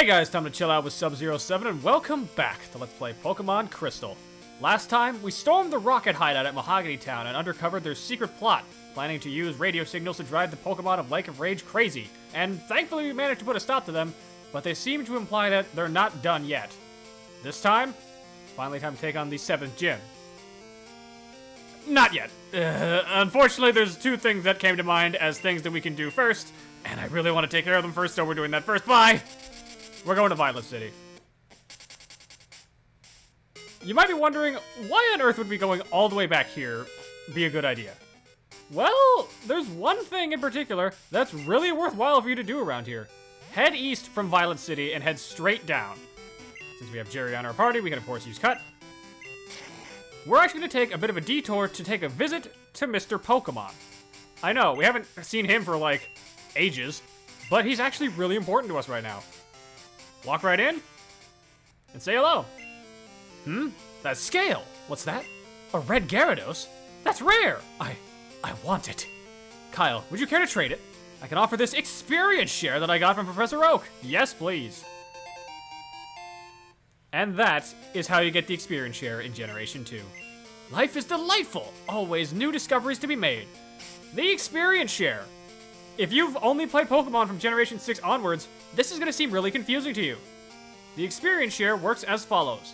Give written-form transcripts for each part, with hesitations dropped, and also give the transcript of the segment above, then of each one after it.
Hey guys, time to chill out with Sub-07 and welcome back to Let's Play Pokemon Crystal. Last time, we stormed the rocket hideout at Mahogany Town and uncovered their secret plot, planning to use radio signals to drive the Pokemon of Lake of Rage crazy, and thankfully we managed to put a stop to them, but they seem to imply that they're not done yet. This time, it's finally time to take on the 7th gym. Not yet. Unfortunately, there's two things that came to mind as things that we can do first, and I really want to take care of them first, so we're doing that first. Bye! We're going to Violet City. You might be wondering, why on earth would we going all the way back here be a good idea? Well, there's one thing in particular that's really worthwhile for you to do around here. Head east from Violet City and head straight down. Since we have Jerry on our party, we can of course use Cut. We're actually going to take a bit of a detour to take a visit to Mr. Pokemon. I know, we haven't seen him for like ages, but he's actually really important to us right now. Walk right in and say hello. That's Scale. What's that? A red Gyarados? That's rare. I want it. Kyle, would you care to trade it? I can offer this experience share that I got from Professor Oak. Yes, please. And that is how you get the experience share in Generation 2. Life is delightful. Always new discoveries to be made. The experience share. If you've only played Pokemon from Generation 6 onwards, this is going to seem really confusing to you. The experience share works as follows.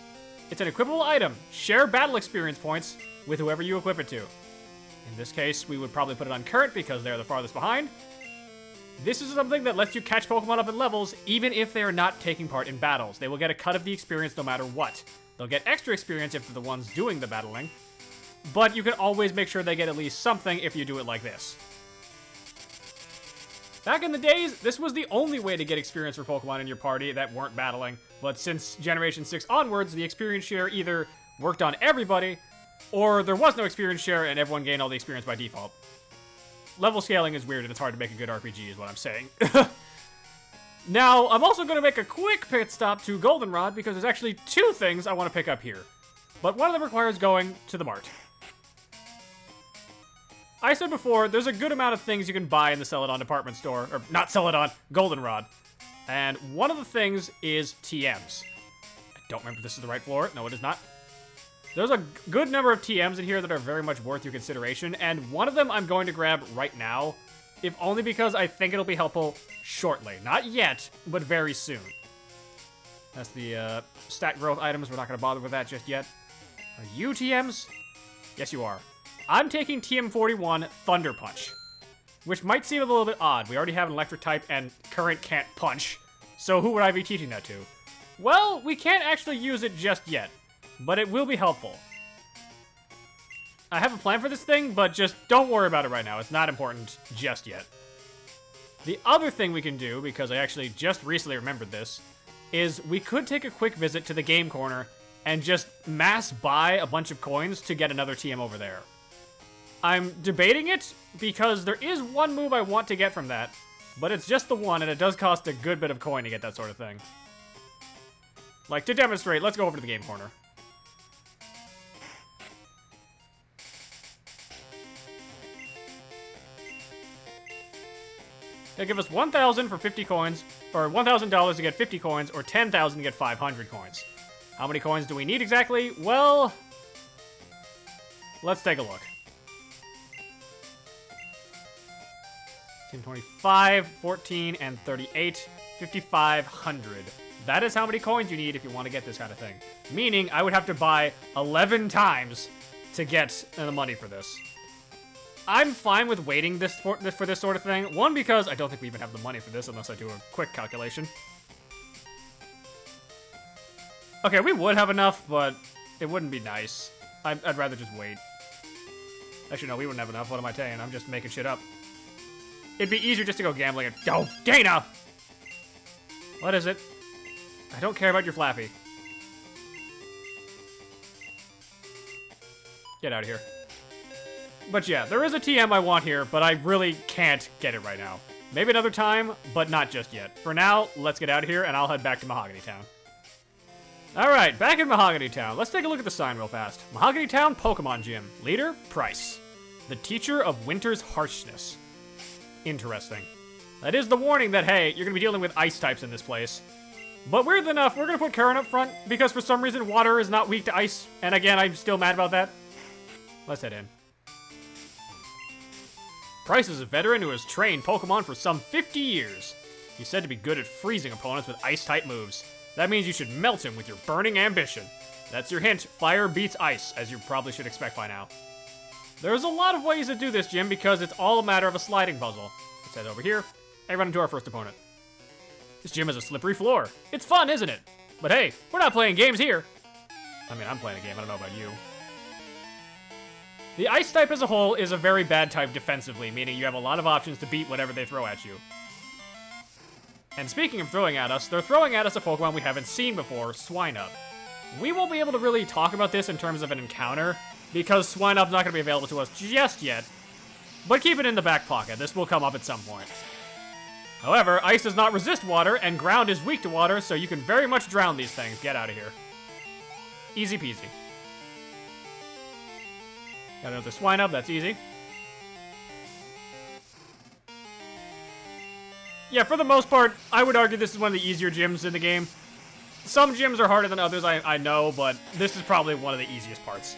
It's an equipable item. Share battle experience points with whoever you equip it to. In this case, we would probably put it on Current because they're the farthest behind. This is something that lets you catch Pokemon up in levels even if they are not taking part in battles. They will get a cut of the experience no matter what. They'll get extra experience if they're the ones doing the battling, but you can always make sure they get at least something if you do it like this. Back in the days, this was the only way to get experience for Pokemon in your party that weren't battling, but since Generation 6 onwards, the experience share either worked on everybody, or there was no experience share and everyone gained all the experience by default. Level scaling is weird and it's hard to make a good RPG is what I'm saying. Now, I'm also going to make a quick pit stop to Goldenrod because there's actually two things I want to pick up here, but one of them requires going to the mart. I said before, there's a good amount of things you can buy in the Celadon department store, or not Celadon, Goldenrod. And one of the things is TMs. I don't remember if this is the right floor. No, it is not. There's a good number of TMs in here that are very much worth your consideration, and one of them I'm going to grab right now, if only because I think it'll be helpful shortly. Not yet, but very soon. That's the stat growth items. We're not going to bother with that just yet. Are you TMs? Yes, you are. I'm taking TM41 Thunder Punch, which might seem a little bit odd. We already have an electric type and Current can't punch, so who would I be teaching that to? Well, we can't actually use it just yet, but it will be helpful. I have a plan for this thing, but just don't worry about it right now. It's not important just yet. The other thing we can do, because I actually just recently remembered this, is we could take a quick visit to the game corner and just mass buy a bunch of coins to get another TM over there. I'm debating it because there is one move I want to get from that, but it's just the one, and it does cost a good bit of coin to get that sort of thing. Like, to demonstrate, let's go over to the game corner. They'll give us 1,000 for 50 coins, or $1,000 to get 50 coins, or 10,000 to get 500 coins. How many coins do we need exactly? Well, let's take a look. 25, 14, and 38, 5,500. That is how many coins you need if you want to get this kind of thing. Meaning, I would have to buy 11 times to get the money for this. I'm fine with waiting for this sort of thing. One, because I don't think we even have the money for this unless I do a quick calculation. Okay, we would have enough, but it wouldn't be nice. I'd rather just wait. Actually, no, we wouldn't have enough. What am I saying? I'm just making shit up. It'd be easier just to go gambling and... Oh, Dana! What is it? I don't care about your Flaffy. Get out of here. But yeah, there is a TM I want here, but I really can't get it right now. Maybe another time, but not just yet. For now, let's get out of here, and I'll head back to Mahogany Town. Alright, back in Mahogany Town. Let's take a look at the sign real fast. Mahogany Town Pokemon Gym. Leader, Pryce. The teacher of winter's harshness. Interesting. That is the warning that, hey, you're going to be dealing with ice types in this place. But weirdly enough, we're going to put Current up front because for some reason water is not weak to ice. And again, I'm still mad about that. Let's head in. Pryce is a veteran who has trained Pokemon for some 50 years. He's said to be good at freezing opponents with ice-type moves. That means you should melt him with your burning ambition. That's your hint, fire beats ice, as you probably should expect by now. There's a lot of ways to do this, Jim, because it's all a matter of a sliding puzzle. Let's head over here and run into our first opponent. This gym has a slippery floor. It's fun, isn't it? But hey, we're not playing games here. I mean, I'm playing a game, I don't know about you. The ice type as a whole is a very bad type defensively, meaning you have a lot of options to beat whatever they throw at you. And speaking of throwing at us, they're throwing at us a Pokemon we haven't seen before, Swinub. We won't be able to really talk about this in terms of an encounter, because Swinub's not going to be available to us just yet. But keep it in the back pocket, this will come up at some point. However, ice does not resist water, and ground is weak to water, so you can very much drown these things. Get out of here. Easy peasy. Got another Swinub, that's easy. Yeah, for the most part, I would argue this is one of the easier gyms in the game. Some gyms are harder than others, I know, but this is probably one of the easiest parts.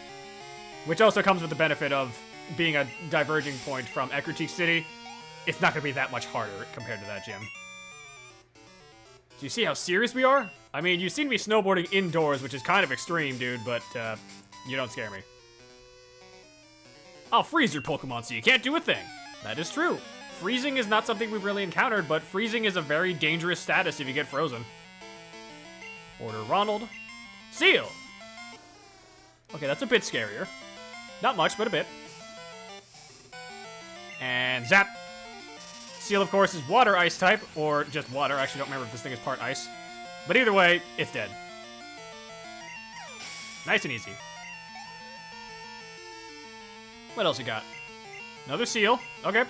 Which also comes with the benefit of being a diverging point from Ecruteak City. It's not going to be that much harder compared to that gym. Do you see how serious we are? I mean, you've seen me snowboarding indoors, which is kind of extreme, dude, but you don't scare me. I'll freeze your Pokemon so you can't do a thing. That is true. Freezing is not something we've really encountered, but freezing is a very dangerous status if you get frozen. Order Ronald. Seal! Okay, that's a bit scarier. Not much, but a bit. And Zap! Seal, of course, is water ice type, or just water. I actually don't remember if this thing is part ice. But either way, it's dead. Nice and easy. What else you got? Another Seal. Okay.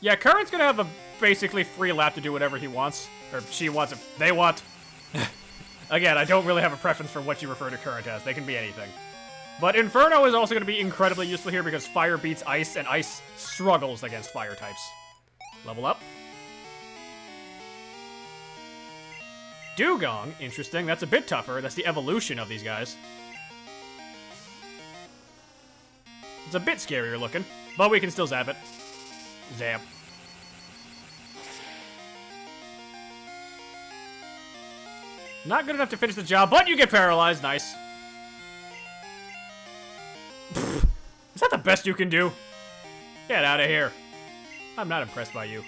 Yeah, Current's gonna have a basically free lap to do whatever he wants. Or she wants, they want. Again, I don't really have a preference for what you refer to Current as. They can be anything. But Inferno is also going to be incredibly useful here because fire beats ice, and ice struggles against fire types. Level up. Dugong, interesting. That's a bit tougher. That's the evolution of these guys. It's a bit scarier looking, but we can still zap it. Zap. Not good enough to finish the job, but you get paralyzed. Nice. Pfft. Is that the best you can do? Get out of here. I'm not impressed by you.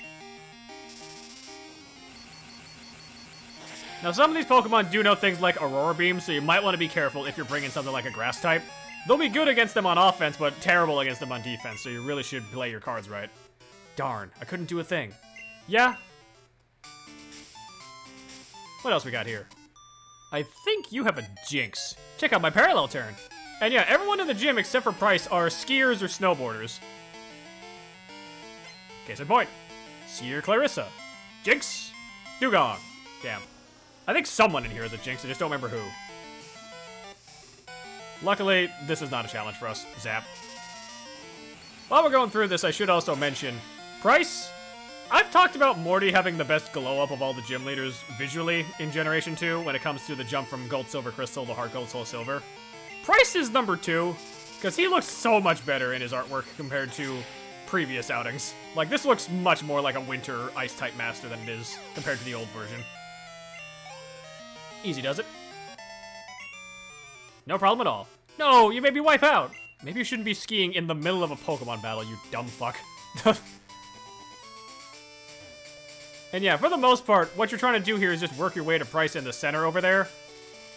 Now, some of these Pokemon do know things like Aurora Beam, so you might want to be careful if you're bringing something like a Grass type. They'll be good against them on offense, but terrible against them on defense, so you really should play your cards right. Darn, I couldn't do a thing. Yeah? What else we got here? I think you have a Jinx. Check out my parallel turn. And yeah, everyone in the gym except for Pryce are skiers or snowboarders. Case in point. Skier Clarissa. Jinx. Dugong. Damn. I think someone in here is a Jinx, I just don't remember who. Luckily, this is not a challenge for us. Zap. While we're going through this, I should also mention, Pryce, I've talked about Morty having the best glow-up of all the gym leaders visually in Generation 2 when it comes to the jump from Gold, Silver, Crystal to Heart Gold, Soul Silver. Pryce is number 2, because he looks so much better in his artwork compared to previous outings. Like, this looks much more like a Winter Ice-type Master than it is compared to the old version. Easy does it. No problem at all. No, you made me wipe out! Maybe you shouldn't be skiing in the middle of a Pokemon battle, you dumb fuck. And yeah, for the most part, what you're trying to do here is just work your way to Pryce in the center over there.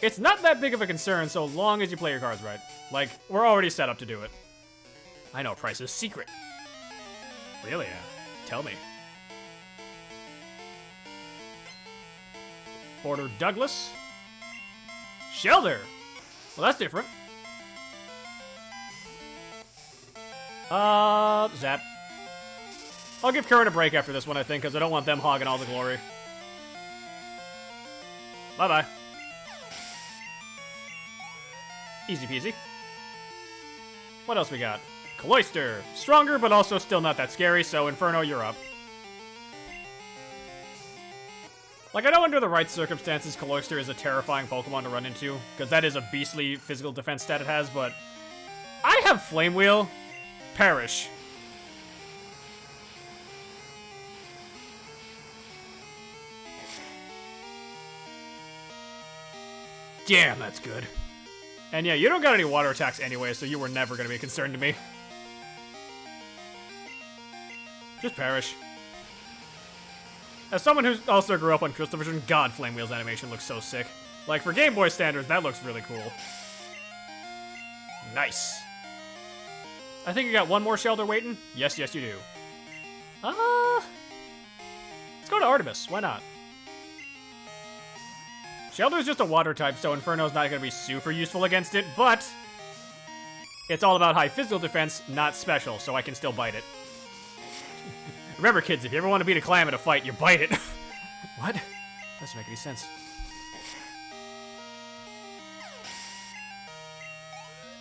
It's not that big of a concern so long as you play your cards right. Like, we're already set up to do it. I know Pryce's secret. Really? Tell me. Border Douglas. Shelter! Well, that's different. Zap. I'll give Current a break after this one, I think, because I don't want them hogging all the glory. Bye-bye. Easy peasy. What else we got? Cloyster. Stronger, but also still not that scary, so Inferno, you're up. Like, I know under the right circumstances, Cloyster is a terrifying Pokemon to run into, because that is a beastly physical defense stat it has, but I have Flame Wheel. Perish. Damn, that's good. And yeah, you don't got any water attacks anyway, so you were never going to be a concern to me. Just perish. As someone who also grew up on Crystal Vision, God, Flame Wheel's animation looks so sick. Like, for Game Boy standards, that looks really cool. Nice. I think you got one more Shelter waiting. Yes, yes, you do. Let's go to Artemis. Why not? Shelter's just a water type, so Inferno's not going to be super useful against it, but it's all about high physical defense, not special, so I can still bite it. Remember, kids, if you ever want to beat a clam in a fight, you bite it. What? That doesn't make any sense.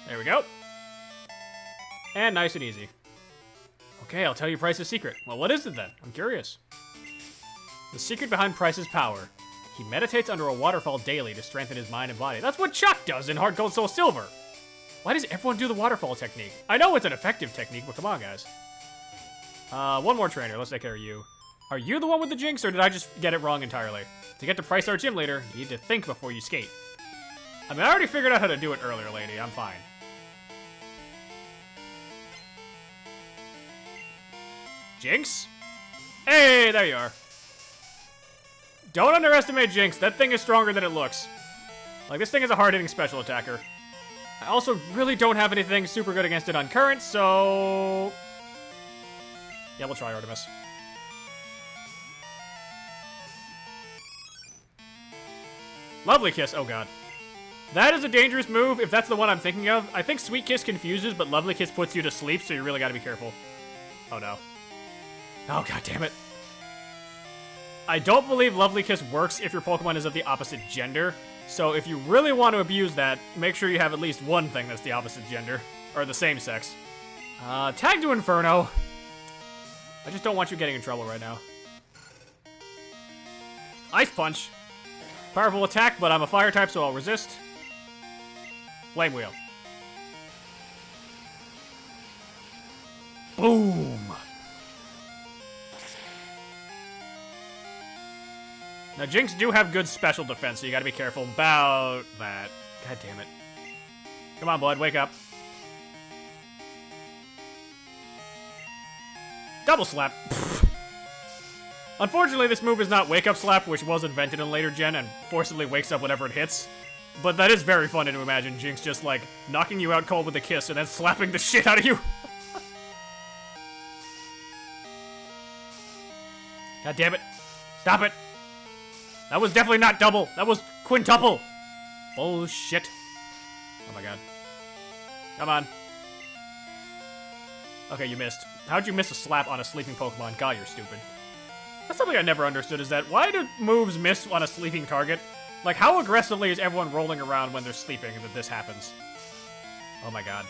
There we go. And nice and easy. Okay, I'll tell you Pryce's secret. Well, what is it then? I'm curious. The secret behind Pryce's power. He meditates under a waterfall daily to strengthen his mind and body. That's what Chuck does in Heart Gold Soul Silver. Why does everyone do the waterfall technique? I know it's an effective technique, but come on, guys. One more trainer. Let's take care of you. Are you the one with the jinx, or did I just get it wrong entirely? To get to Pryce our gym leader, you need to think before you skate. I mean, I already figured out how to do it earlier, lady. I'm fine. Jinx? Hey, there you are. Don't underestimate Jinx. That thing is stronger than it looks. Like, this thing is a hard-hitting special attacker. I also really don't have anything super good against it on current, so... yeah, we'll try Artemis. Lovely Kiss. Oh, God. That is a dangerous move, if that's the one I'm thinking of. I think Sweet Kiss confuses, but Lovely Kiss puts you to sleep, so you really gotta be careful. Oh, no. Oh, God damn it. I don't believe Lovely Kiss works if your Pokemon is of the opposite gender. So if you really want to abuse that, make sure you have at least one thing that's the opposite gender. Or the same sex. Tag to Inferno. I just don't want you getting in trouble right now. Ice Punch. Powerful attack, but I'm a fire type, so I'll resist. Flame Wheel. Boom. Now, Jinx do have good special defense, so you gotta be careful about that. God damn it. Come on, bud, wake up. Double Slap. Unfortunately, this move is not Wake Up Slap, which was invented in later gen and forcibly wakes up whenever it hits. But that is very funny to imagine Jinx just, like, knocking you out cold with a kiss and then slapping the shit out of you. God damn it. Stop it. That was definitely not double. That was quintuple. Bullshit. Oh my god. Come on. Okay, you missed. How'd you miss a slap on a sleeping Pokemon? God, you're stupid. That's something I never understood, is that why do moves miss on a sleeping target? Like, how aggressively is everyone rolling around when they're sleeping that this happens? Oh my god.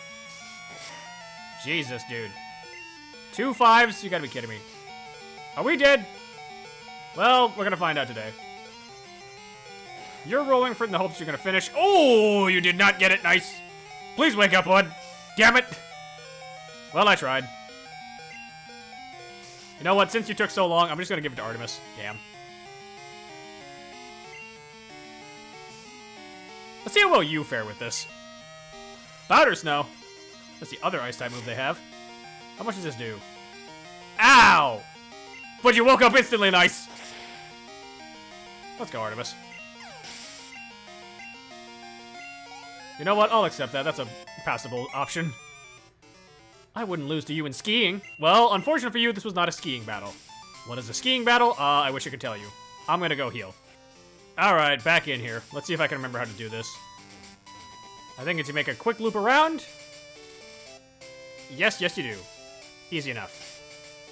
Jesus, dude. 2 5s? You gotta be kidding me. Are we dead? Well, we're gonna find out today. You're rolling for it in the hopes you're gonna finish. Oh, you did not get it. Nice. Please wake up, bud. Damn it. Well, I tried. You know what? Since you took so long, I'm just gonna give it to Artemis. Damn. Let's see how well you fare with this. Powder Snow. That's the other Ice-type move they have. How much does this do? Ow! But you woke up instantly, nice. Let's go, Artemis. You know what? I'll accept that. That's a passable option. I wouldn't lose to you in skiing. Well, unfortunately for you, this was not a skiing battle. What is a skiing battle? I wish I could tell you. I'm gonna go heal. Alright, back in here. Let's see if I can remember how to do this. I think it's to make a quick loop around. Yes, yes you do. Easy enough.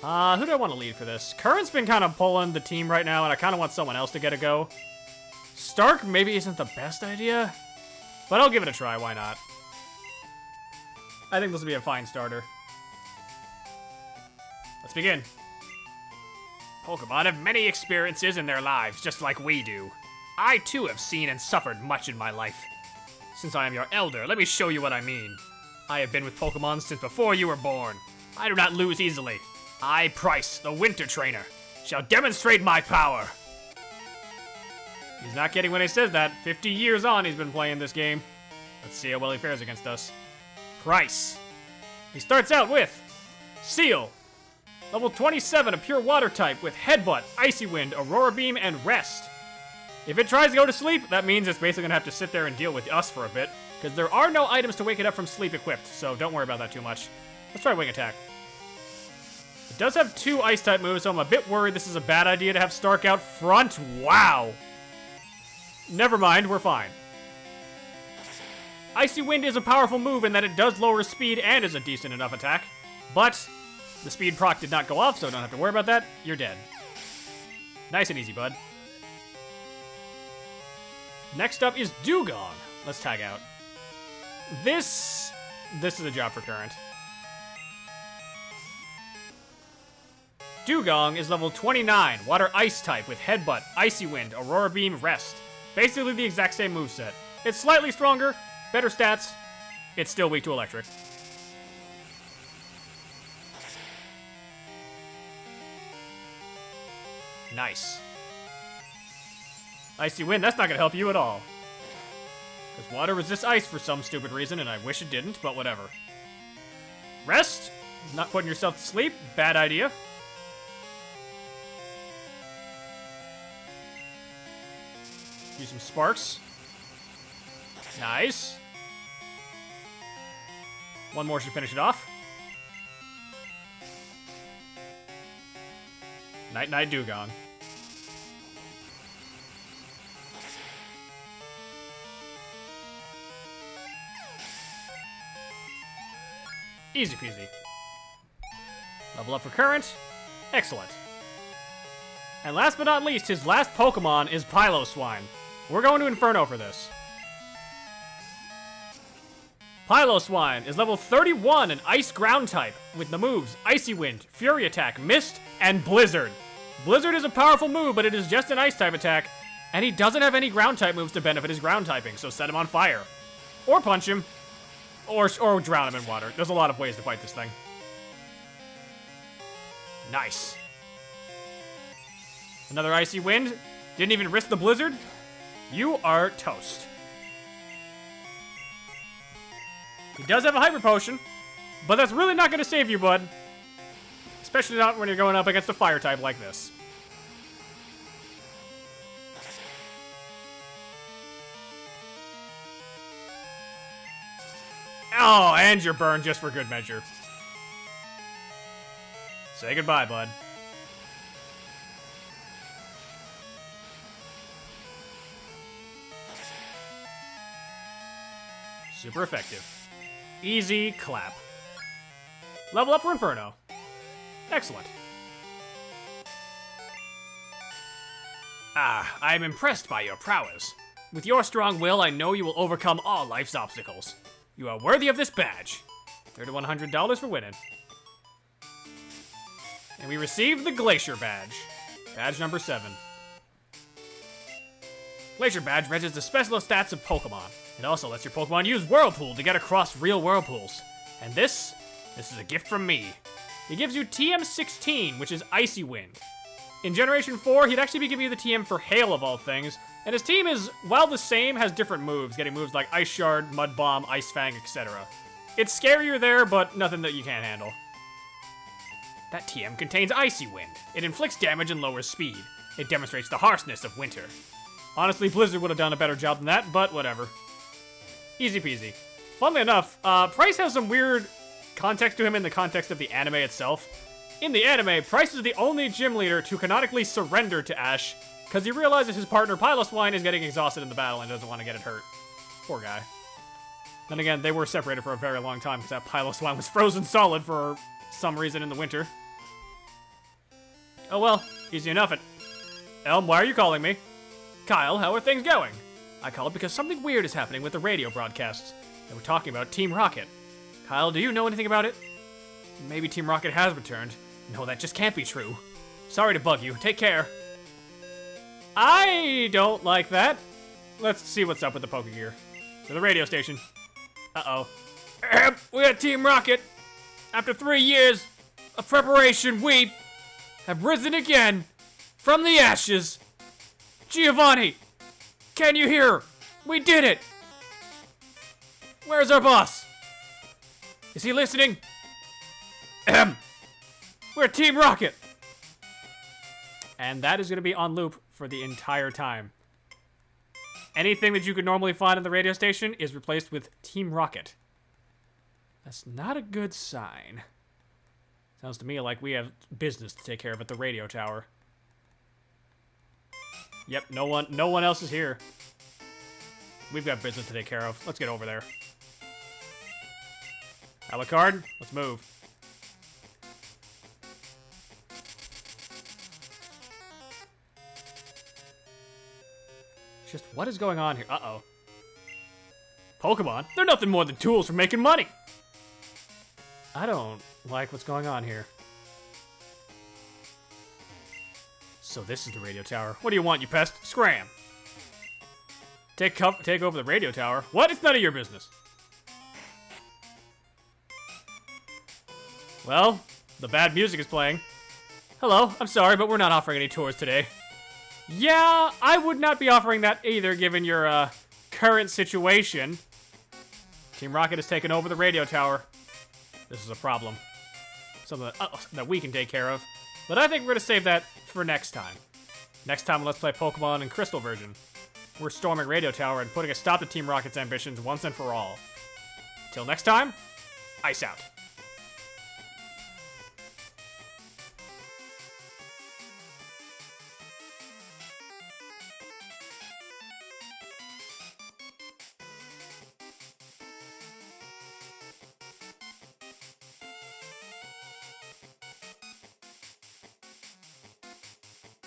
Who do I want to lead for this? Current's been kind of pulling the team right now, and I kind of want someone else to get a go. Stark maybe isn't the best idea, but I'll give it a try, why not? I think this will be a fine starter. Let's begin. Pokemon have many experiences in their lives, just like we do. I too have seen and suffered much in my life. Since I am your elder, let me show you what I mean. I have been with Pokemon since before you were born. I do not lose easily. I, Pryce, the Winter Trainer, shall demonstrate my power. He's not kidding when he says that. 50 years on he's been playing this game. Let's see how well he fares against us. Pryce. He starts out with Seal. Level 27, a pure water type with Headbutt, Icy Wind, Aurora Beam, and Rest. If it tries to go to sleep, that means it's basically gonna have to sit there and deal with us for a bit, because there are no items to wake it up from sleep equipped, so don't worry about that too much. Let's try Wing Attack. It does have 2 Ice-type moves, so I'm a bit worried this is a bad idea to have Stark out front. Wow! Never mind, we're fine. Icy Wind is a powerful move in that it does lower speed and is a decent enough attack, but the speed proc did not go off, so don't have to worry about that. You're dead. Nice and easy, bud. Next up is Dugong. Let's tag out. This is a job for current. Dugong is level 29, Water Ice type with Headbutt, Icy Wind, Aurora Beam, Rest. Basically the exact same moveset. It's slightly stronger, better stats. It's still weak to Electric. Nice. Icy Wind, that's not gonna help you at all. Because water resists ice for some stupid reason, and I wish it didn't, but whatever. Rest? Not putting yourself to sleep? Bad idea. Use some Sparks. Nice. One more should finish it off. Night Night Dugong. Easy peasy. Level up for current. Excellent. And last but not least, his last Pokemon is Piloswine. We're going to Inferno for this. Piloswine is level 31, an Ice Ground type, with the moves Icy Wind, Fury Attack, Mist, and Blizzard. Blizzard is a powerful move, but it is just an Ice type attack, and he doesn't have any Ground type moves to benefit his Ground typing, so set him on fire. Or punch him. Or drown him in water. There's a lot of ways to fight this thing. Nice. Another Icy Wind. Didn't even risk the Blizzard. You are toast. He does have a Hyper Potion, but that's really not going to save you, bud. Especially not when you're going up against a Fire type like this. Oh, and you're burned just for good measure. Say goodbye, bud. Super effective. Easy clap. Level up for Inferno. Excellent. Ah, I am impressed by your prowess. With your strong will, I know you will overcome all life's obstacles. You are worthy of this badge. $3,100 for winning. And we received the Glacier Badge. Badge number 7. Glacier Badge registers the special stats of Pokemon. It also lets your Pokemon use Whirlpool to get across real whirlpools. And this is a gift from me. It gives you TM16, which is Icy Wind. In Generation 4, he'd actually be giving you the TM for Hail of all things, and his team is, while the same, has different moves, getting moves like Ice Shard, Mud Bomb, Ice Fang, etc. It's scarier there, but nothing that you can't handle. That TM contains Icy Wind. It inflicts damage and lowers speed. It demonstrates the harshness of winter. Honestly, Blizzard would have done a better job than that, but whatever. Easy peasy. Funnily enough, Pryce has some weird context to him in the context of the anime itself. In the anime, Pryce is the only gym leader to canonically surrender to Ash, because he realizes his partner Piloswine is getting exhausted in the battle and doesn't want to get it hurt. Poor guy. Then again, they were separated for a very long time because that Piloswine was frozen solid for some reason in the winter. Oh well, easy enough. Elm, why are you calling me? Kyle, how are things going? I called because something weird is happening with the radio broadcasts. They were talking about Team Rocket. Kyle, do you know anything about it? Maybe Team Rocket has returned. No, that just can't be true. Sorry to bug you. Take care. I don't like that. Let's see what's up with the Pokegear. To the radio station. Uh-oh. We got Team Rocket. After 3 years of preparation, we have risen again from the ashes. Giovanni, can you hear? We did it. Where's our boss? Is he listening? We're Team Rocket. And that is going to be on loop for the entire time. Anything that you could normally find on the radio station is replaced with Team Rocket. That's not a good sign. Sounds to me like we have business to take care of at the radio tower. Yep, no one else is here. We've got business to take care of. Let's get over there. Alucard, let's move. Just what is going on here? Uh-oh. Pokemon? They're nothing more than tools for making money. I don't like what's going on here. So this is the radio tower. What do you want, you pest? Scram. Take over the radio tower. What? It's none of your business. Well, the bad music is playing. Hello, I'm sorry, but we're not offering any tours today. Yeah, I would not be offering that either, given your current situation. Team Rocket has taken over the radio tower. This is a problem. Something that we can take care of. But I think we're going to save that for next time. Next time, let's play Pokemon in Crystal version. We're storming Radio Tower and putting a stop to Team Rocket's ambitions once and for all. Till next time, ice out.